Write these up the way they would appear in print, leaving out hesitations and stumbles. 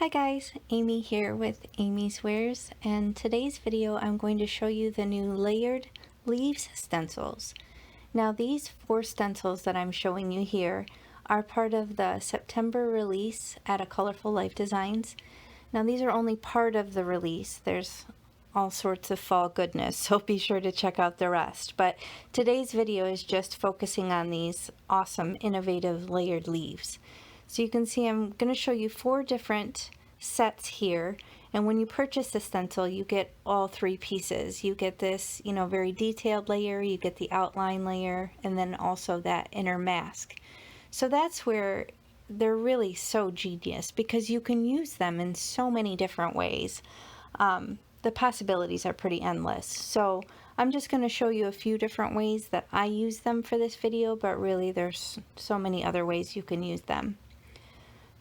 Hi guys, Amy here with Amy's Wares, and today's video I'm going to show you the new Layered Leaves Stencils. Now these 4 stencils that I'm showing you here are part of the September release at A Colorful Life Designs. Now these are only part of the release. There's all sorts of fall goodness, so be sure to check out the rest. But today's video is just focusing on these awesome, innovative layered leaves. So you can see I'm going to show you 4 different sets here, and when you purchase the stencil you get all 3 pieces. You get this, very detailed layer, you get the outline layer, and then also that inner mask. So that's where they're really so genius, because you can use them in so many different ways. The possibilities are pretty endless. So I'm just going to show you a few different ways that I use them for this video, but really there's so many other ways you can use them.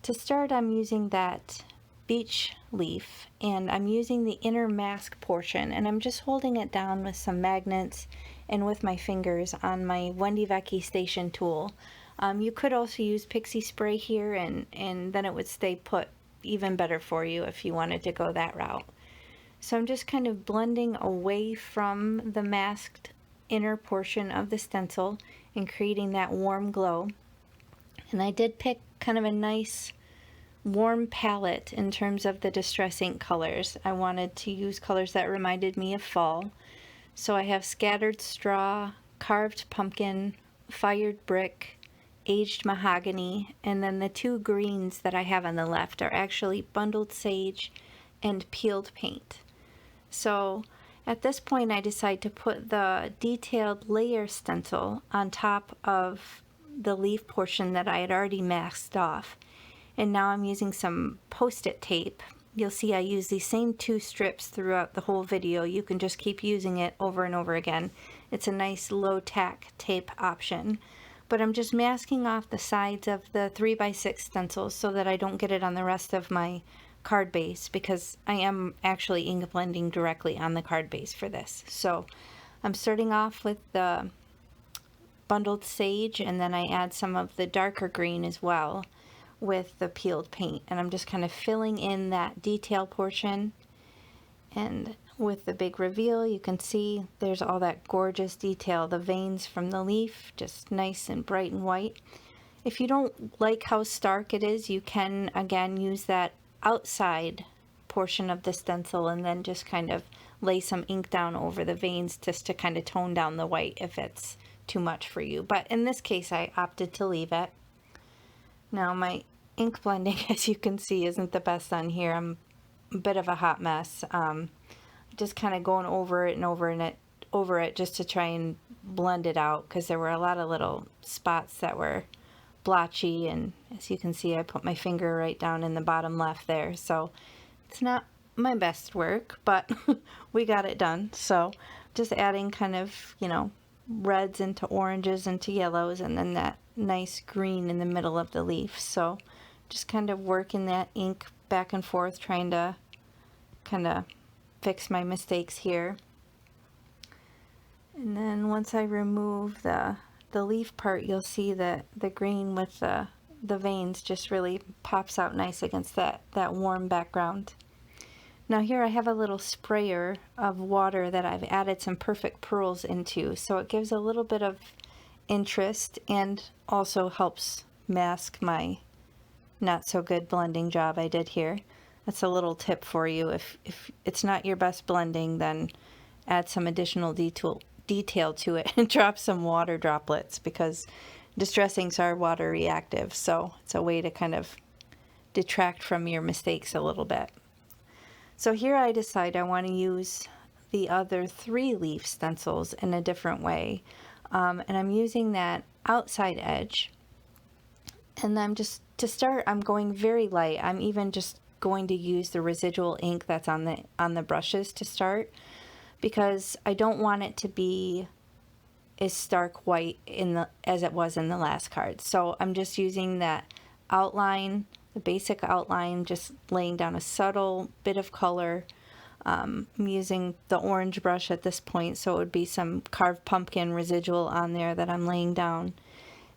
To start, I'm using that beech leaf, and I'm using the inner mask portion, and I'm just holding it down with some magnets and with my fingers on my Wendy Vecchi station tool. You could also use pixie spray here, and then it would stay put even better for you if you wanted to go that route. So I'm just kind of blending away from the masked inner portion of the stencil and creating that warm glow. And I did pick kind of a nice warm palette in terms of the Distress ink colors. I wanted to use colors that reminded me of fall. So I have scattered straw, carved pumpkin, fired brick, aged mahogany, and then the 2 greens that I have on the left are actually bundled sage and peeled paint. So at this point I decide to put the detailed layer stencil on top of the leaf portion that I had already masked off. And now I'm using some post-it tape. You'll see I use these same 2 strips throughout the whole video. You can just keep using it over and over again. It's a nice low tack tape option. But I'm just masking off the sides of the 3x6 stencils so that I don't get it on the rest of my card base, because I am actually ink blending directly on the card base for this. So I'm starting off with the bundled sage, and then I add some of the darker green as well with the peeled paint, and I'm just kind of filling in that detail portion. And with the big reveal, you can see there's all that gorgeous detail, the veins from the leaf, just nice and bright and white. If you don't like how stark it is, you can again use that outside portion of the stencil and then just kind of lay some ink down over the veins just to kind of tone down the white if it's too much for you. But in this case I opted to leave it. Now my ink blending, as you can see, isn't the best on here. I'm a bit of a hot mess. Just kind of going over it and over it just to try and blend it out, because there were a lot of little spots that were blotchy, and as you can see I put my finger right down in the bottom left there, so it's not my best work, but we got it done. So just adding kind of, reds into oranges into yellows, and then that nice green in the middle of the leaf. So just kind of working that ink back and forth, trying to kind of fix my mistakes here. And then once I remove the leaf part, you'll see that the green with the veins just really pops out nice against that warm background. Now here I have a little sprayer of water that I've added some Perfect Pearls into, so it gives a little bit of interest and also helps mask my not so good blending job I did here. That's a little tip for you. If it's not your best blending, then add some additional detail to it and drop some water droplets, because Distress inks are water reactive, so it's a way to kind of detract from your mistakes a little bit. So here I decide I want to use the other 3 leaf stencils in a different way, and I'm using that outside edge, and to start I'm going very light. I'm even just going to use the residual ink that's on the brushes to start, because I don't want it to be as stark white as it was in the last card. So I'm just using that outline, the basic outline, just laying down a subtle bit of color. I'm using the orange brush at this point, so it would be some carved pumpkin residual on there that I'm laying down.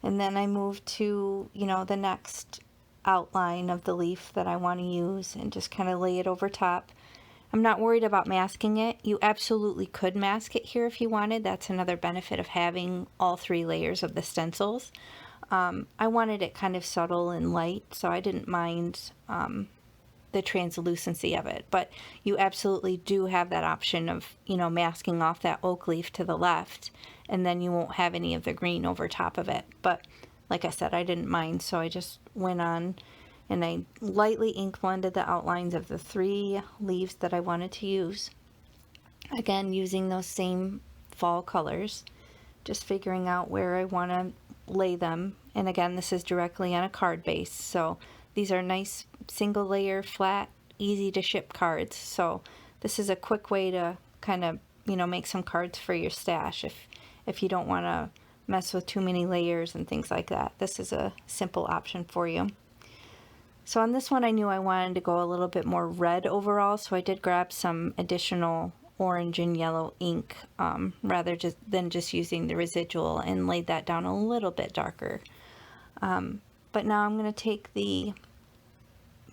And then I move to, the next outline of the leaf that I want to use and just kind of lay it over top. I'm not worried about masking it. You absolutely could mask it here if you wanted. That's another benefit of having all 3 layers of the stencils. I wanted it kind of subtle and light, so I didn't mind the translucency of it. But you absolutely do have that option of, you know, masking off that oak leaf to the left, and then you won't have any of the green over top of it. But like I said, I didn't mind, so I just went on and I lightly ink blended the outlines of the 3 leaves that I wanted to use. Again, using those same fall colors, just figuring out where I want to lay them. And again, this is directly on a card base, so these are nice single layer, flat, easy to ship cards. So this is a quick way to kind of, you know, make some cards for your stash if you don't want to mess with too many layers and things like that. This is a simple option for you. So on this one, I knew I wanted to go a little bit more red overall, so I did grab some additional orange and yellow ink rather than just using the residual, and laid that down a little bit darker. But now I'm going to take the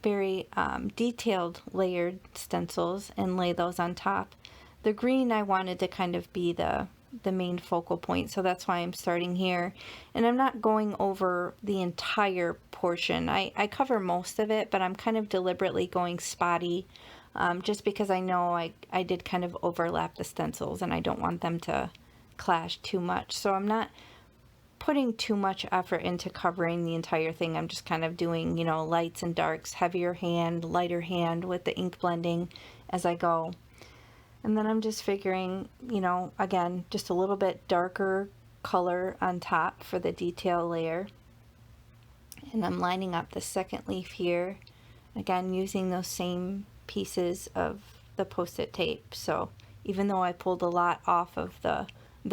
very detailed layered stencils and lay those on top. The green I wanted to kind of be the main focal point, so that's why I'm starting here, and I'm not going over the entire portion. I cover most of it, but I'm kind of deliberately going spotty, just because I know I did kind of overlap the stencils and I don't want them to clash too much, so I'm not putting too much effort into covering the entire thing. I'm just kind of doing, you know, lights and darks, heavier hand, lighter hand with the ink blending as I go. And then I'm just figuring, you know, again, just a little bit darker color on top for the detail layer. And I'm lining up the second leaf here, again, using those same pieces of the Post-it tape. So even though I pulled a lot off of the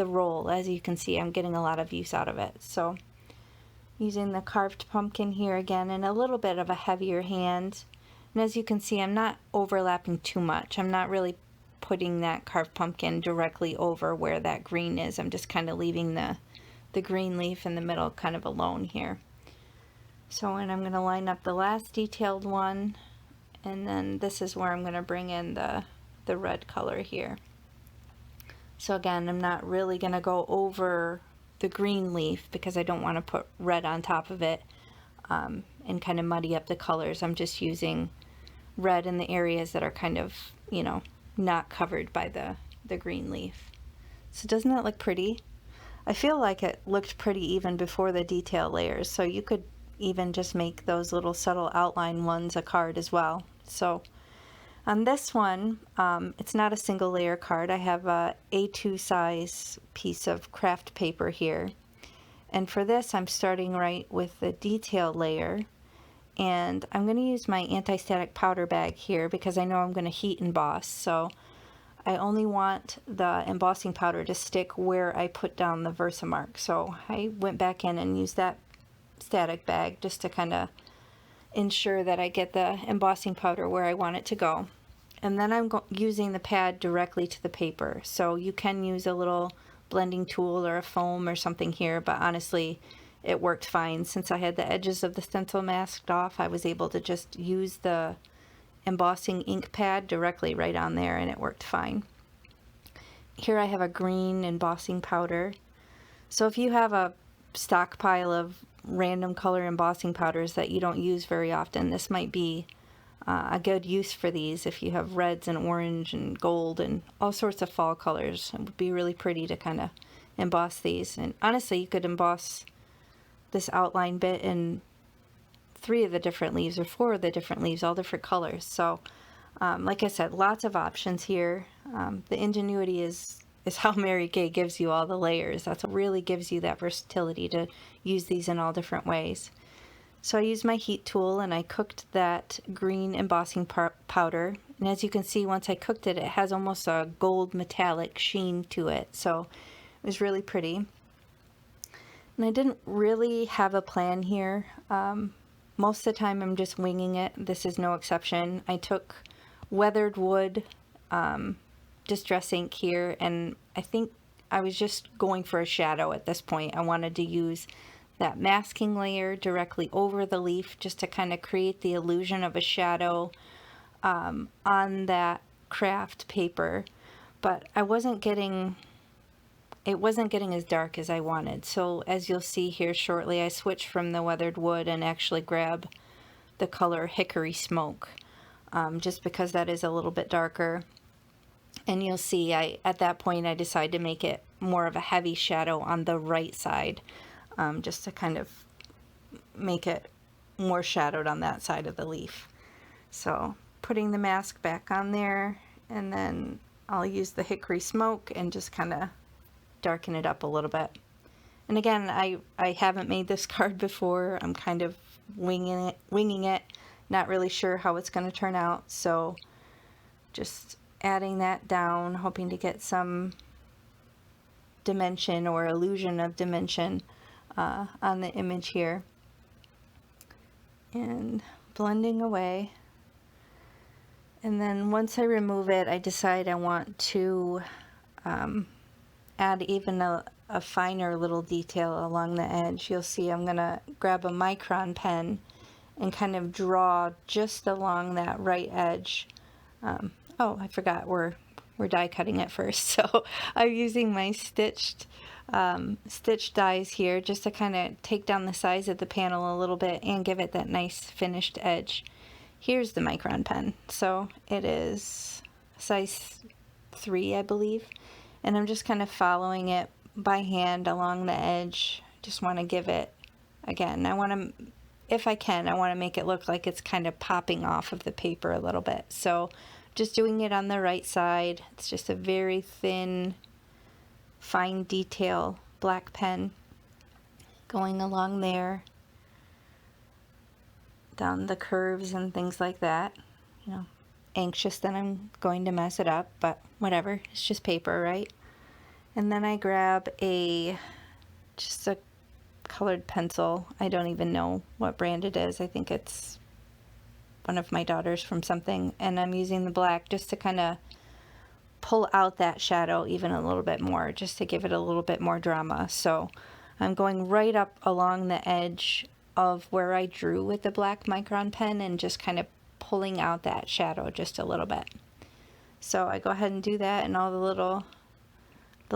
roll, as you can see, I'm getting a lot of use out of it. So using the carved pumpkin here again, and a little bit of a heavier hand. And as you can see, I'm not overlapping too much. I'm not really putting that carved pumpkin directly over where that green is. I'm just kind of leaving the green leaf in the middle kind of alone here. So, and I'm going to line up the last detailed one, and then this is where I'm going to bring in the red color here. So again, I'm not really going to go over the green leaf because I don't want to put red on top of it and kind of muddy up the colors. I'm just using red in the areas that are kind of, you know, not covered by the green leaf. So doesn't that look pretty? I feel like it looked pretty even before the detail layers, so you could even just make those little subtle outline ones a card as well. So on this one, it's not a single layer card. I have a A2 size piece of craft paper here, and for this I'm starting right with the detail layer, and I'm going to use my anti-static powder bag here because I know I'm going to heat emboss, so I only want the embossing powder to stick where I put down the Versamark. So I went back in and used that static bag just to kind of ensure that I get the embossing powder where I want it to go. And then I'm using the pad directly to the paper. So you can use a little blending tool or a foam or something here, but honestly it worked fine. Since I had the edges of the stencil masked off, I was able to just use the embossing ink pad directly right on there, and it worked fine. Here I have a green embossing powder. So if you have a stockpile of random color embossing powders that you don't use very often, this might be a good use for these. If you have reds and orange and gold and all sorts of fall colors, it would be really pretty to kind of emboss these. And honestly, you could emboss this outline bit in 3 of the different leaves or 4 of the different leaves, all different colors. So like I said, lots of options here. The ingenuity is how Mary Kay gives you all the layers. That's what really gives you that versatility to use these in all different ways. So I used my heat tool and I cooked that green embossing powder, and as you can see, once I cooked it, it has almost a gold metallic sheen to it, so it was really pretty. And I didn't really have a plan here. Most of the time I'm just winging it. This is no exception. I took weathered wood distress ink here, and I think I was just going for a shadow at this point. I wanted to use that masking layer directly over the leaf just to kind of create the illusion of a shadow on that craft paper. But it wasn't getting as dark as I wanted. So as you'll see here shortly, I switched from the weathered wood and actually grab the color Hickory Smoke, just because that is a little bit darker. And you'll see at that point I decided to make it more of a heavy shadow on the right side, just to kind of make it more shadowed on that side of the leaf. So putting the mask back on there, and then I'll use the Hickory Smoke and just kind of darken it up a little bit. And again, I haven't made this card before. I'm kind of winging it, not really sure how it's going to turn out. So just adding that down, hoping to get some dimension or illusion of dimension on the image here, and blending away. And then once I remove it, I decide I want to add even a finer little detail along the edge. You'll see I'm gonna grab a micron pen and kind of draw just along that right edge. Oh, I forgot we're die cutting it first, so I'm using my stitched dies here just to kind of take down the size of the panel a little bit and give it that nice finished edge. Here's the micron pen, so it is size 3, I believe, and I'm just kind of following it by hand along the edge. Just want to give it, again, I want to, if I can, I want to make it look like it's kind of popping off of the paper a little bit. So just doing it on the right side. It's just a very thin, fine detail black pen going along there, down the curves and things like that. You know, anxious that I'm going to mess it up, but whatever, it's just paper, right? And then I grab just a colored pencil. I don't even know what brand it is. I think it's one of my daughters from something, and I'm using the black just to kind of pull out that shadow even a little bit more, just to give it a little bit more drama. So I'm going right up along the edge of where I drew with the black micron pen and just kind of pulling out that shadow just a little bit. So I go ahead and do that in all the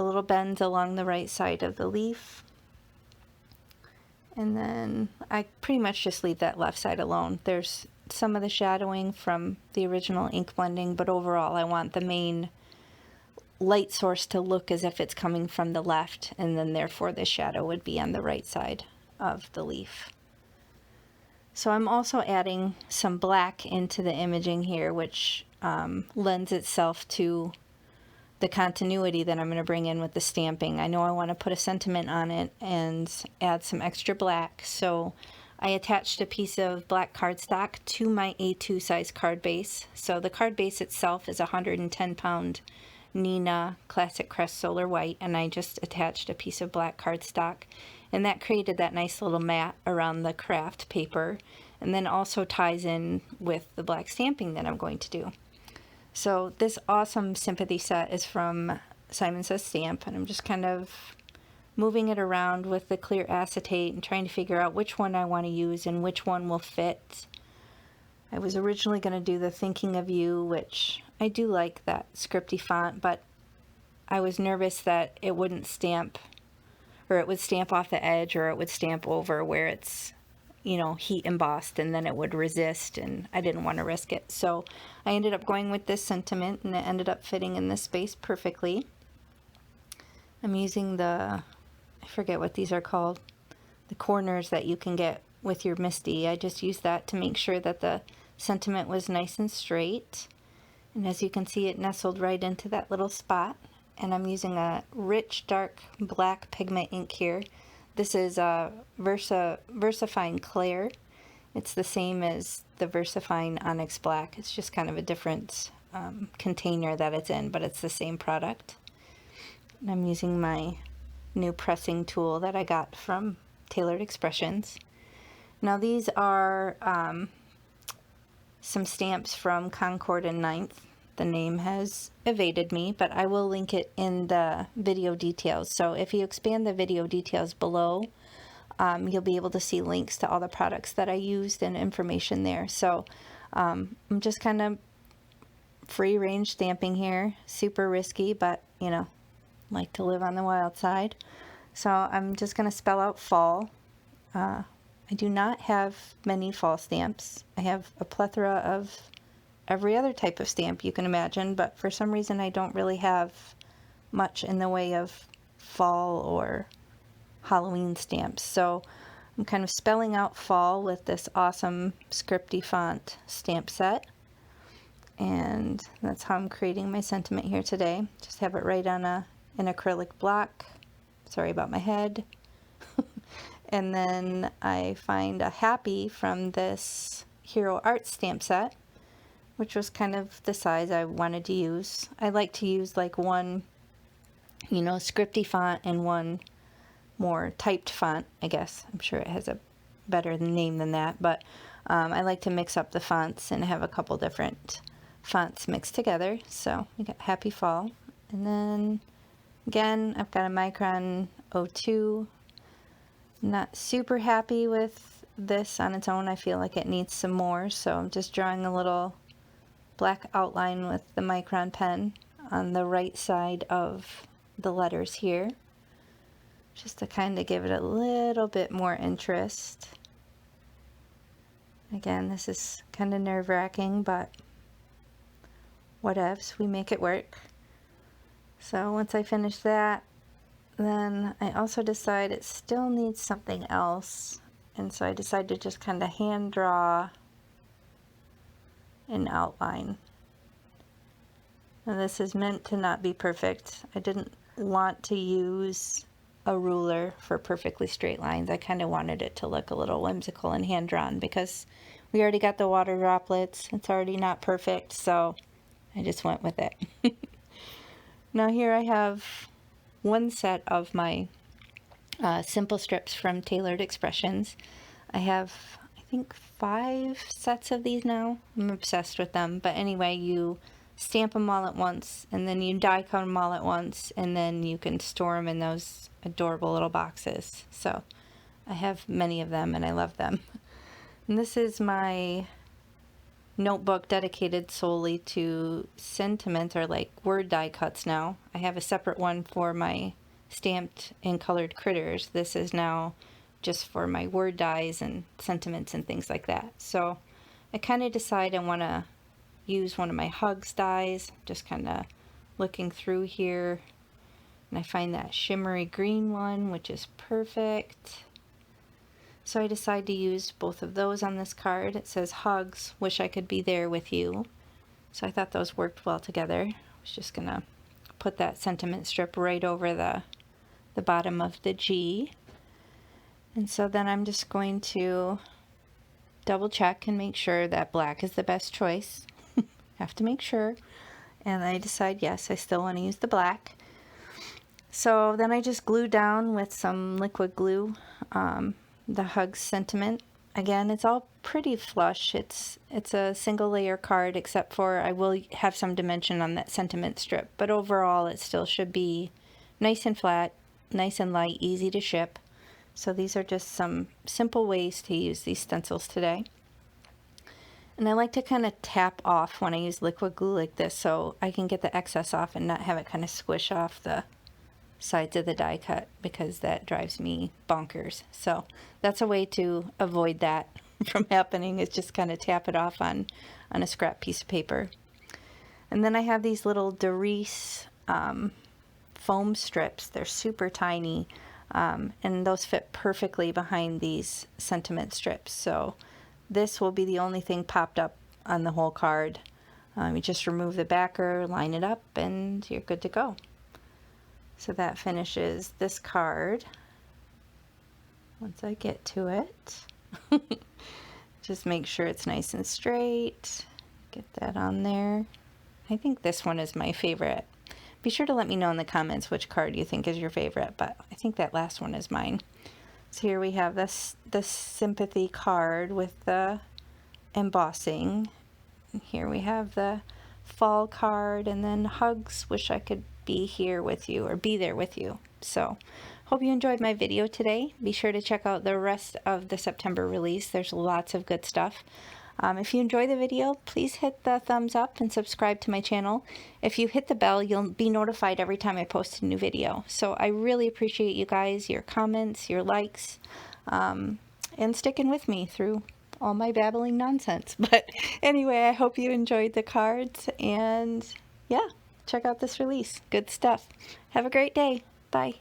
little bends along the right side of the leaf. And then I pretty much just leave that left side alone. There's some of the shadowing from the original ink blending, but overall I want the main light source to look as if it's coming from the left, and then therefore the shadow would be on the right side of the leaf. So I'm also adding some black into the imaging here, which lends itself to the continuity that I'm going to bring in with the stamping. I know I want to put a sentiment on it and add some extra black, so I attached a piece of black cardstock to my A2 size card base. So the card base itself is a 110-pound Neenah Classic Crest Solar White, and I just attached a piece of black cardstock, and that created that nice little mat around the craft paper, and then also ties in with the black stamping that I'm going to do. So this awesome sympathy set is from Simon Says Stamp, and I'm just kind of moving it around with the clear acetate and trying to figure out which one I want to use and which one will fit. I was originally going to do the Thinking of You, which I do like that scripty font, but I was nervous that it wouldn't stamp, or it would stamp off the edge, or it would stamp over where it's, you know, heat embossed, and then it would resist, and I didn't want to risk it. So I ended up going with this sentiment, and it ended up fitting in this space perfectly. I'm using the, I forget what these are called, the corners that you can get with your MISTI. I just used that to make sure that the sentiment was nice and straight. And as you can see, it nestled right into that little spot. And I'm using a rich, dark black pigment ink here. This is a VersaFine Clair. It's the same as the VersaFine Onyx Black. It's just kind of a different container that it's in, but it's the same product. And I'm using my new pressing tool that I got from Tailored Expressions. Now these are some stamps from Concord and Ninth. The name has evaded me, but I will link it in the video details. So if you expand the video details below, you'll be able to see links to all the products that I used and information there. So I'm just kind of free range stamping here, super risky, but you know, like to live on the wild side. So I'm just going to spell out fall. I do not have many fall stamps. I have a plethora of every other type of stamp you can imagine, but for some reason I don't really have much in the way of fall or Halloween stamps. So I'm kind of spelling out fall with this awesome scripty font stamp set. And that's how I'm creating my sentiment here today. Just have it right on an acrylic block. Sorry about my head. And then I find a happy from this Hero Art stamp set, which was kind of the size I wanted to use. I like to use like one, you know, scripty font and one more typed font, I guess. I'm sure it has a better name than that, but I like to mix up the fonts and have a couple different fonts mixed together. So we got Happy Fall, and then again I've got a Micron 02. Not super happy with this on its own. I feel like it needs some more, so I'm just drawing a little black outline with the Micron pen on the right side of the letters here, just to kind of give it a little bit more interest. Again, this is kind of nerve-wracking, but whatevs, we make it work. So once I finish that, then I also decide it still needs something else, and so I decide to just kind of hand draw an outline. Now this is meant to not be perfect. I didn't want to use a ruler for perfectly straight lines. I kind of wanted it to look a little whimsical and hand-drawn because we already got the water droplets. It's already not perfect, so I just went with it. Now here I have one set of my simple strips from Tailored Expressions. I have, I think, 5 sets of these now. I'm obsessed with them. But anyway, you stamp them all at once, and then you die cut them all at once, and then you can store them in those adorable little boxes. So I have many of them, and I love them. And this is my notebook dedicated solely to sentiment, or like word die cuts now. I have a separate one for my stamped and colored critters. This is now just for my word dies and sentiments and things like that. So I kind of decide I want to use one of my hugs dies, just kind of looking through here, and I find that shimmery green one, which is perfect. So I decide to use both of those on this card. It says hugs, wish I could be there with you. So I thought those worked well together. I was just gonna put that sentiment strip right over the bottom of the G. And so then I'm just going to double check and make sure that black is the best choice. Have to make sure. And I decide, yes, I still want to use the black. So then I just glue down with some liquid glue the hugs sentiment. Again, it's all pretty flush. It's a single layer card, except for I will have some dimension on that sentiment strip, but overall it still should be nice and flat, nice and light, easy to ship. So these are just some simple ways to use these stencils today. And I like to kind of tap off when I use liquid glue like this, so I can get the excess off and not have it kind of squish off the sides of the die cut, because that drives me bonkers. So that's a way to avoid that from happening, is just kind of tap it off on a scrap piece of paper. And then I have these little Doris foam strips. They're super tiny, and those fit perfectly behind these sentiment strips. So this will be the only thing popped up on the whole card. You just remove the backer, line it up, and you're good to go. So that finishes this card. Once I get to it, just make sure it's nice and straight. Get that on there. I think this one is my favorite. Be sure to let me know in the comments which card you think is your favorite, but I think that last one is mine. So here we have this sympathy card with the embossing. And here we have the fall card, and then hugs, wish I could be here with you, or be there with you. So Hope you enjoyed my video today. Be sure to check out the rest of the September release. There's lots of good stuff. If you enjoy the video, please hit the thumbs up and subscribe to my channel. If you hit the bell, you'll be notified every time I post a new video. So I really appreciate you guys, your comments, your likes, and sticking with me through all my babbling nonsense. But anyway, I hope you enjoyed the cards, and yeah, check out this release. Good stuff. Have a great day. Bye.